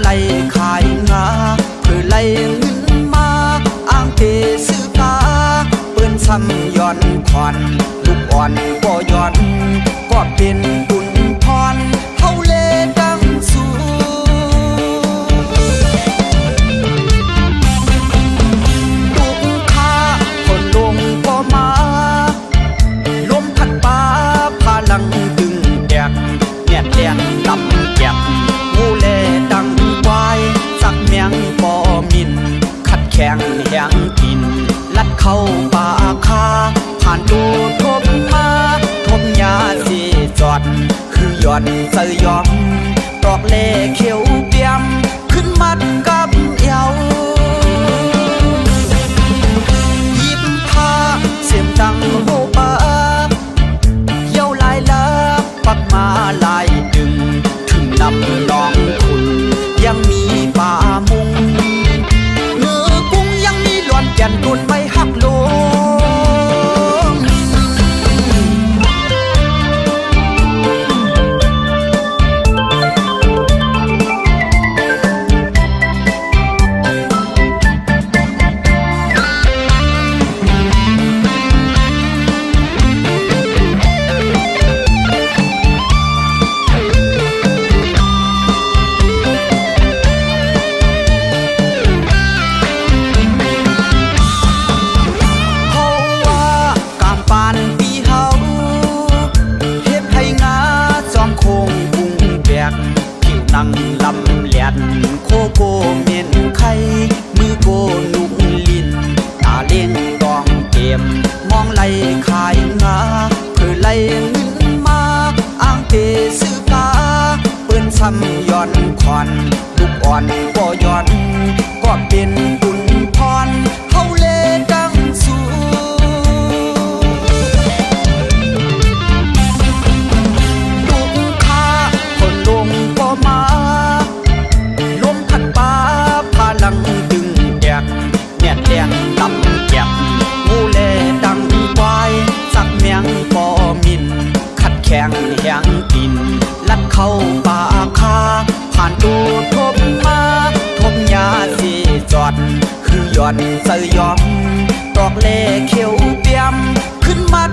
ไล่ขายงาเพื่อไล่เงินมาอ้างเทซื้อกาเปิ้นซ้ำย้อนควันลูกอ่อนบ่ย้อนก็เป็นบุญพรเฮาเลดังสูลูกค้าคนลงบ่มาลมพัดป่าพาลังดึงแดกแน่แดนลำแก็บงูแลดังควายสักเมียงบ่มินขัดแข็งแหงกินลัดเข้าป่าคาผ่านดูทบมาทบยาสีจอดคือย้อนเสยยอมตอกเล่เขียวเปียมขึ้นมัดกับเยาหยิบผ้าเสียมดังโหปาเยาลายลาปักมาลายดึงถึงนำน้องคุณยังมีป่ามุงเนื้อกุ้งยังมีหลอนแก่นตุนไม่หักลงนั่งลำเลียนโคโกเมียนไข่มือโกนุ่งลินตาเลี้ยงกองเกมมองไหลขายงาเพื่อไหลเงินมาอ้างเทซื้อกาเปิ้นซ้ำย้อนควันลูกอ่อนก็ย้อนก็เป็นบุญพรเฮาเลดังสูลูกค้าคนลงก็มาลมพัดป่าพาลังดึงแดกแน่แดนลำแก็บงูแลดังควายสักเมียงปอมินขัดแข็งแหงกินลัดเข้าป่าคาผ่านดูทบมาทบยาสีจอดคือย้อนเสยยอมตอกเล่เขียวเปียมขึ้นมัด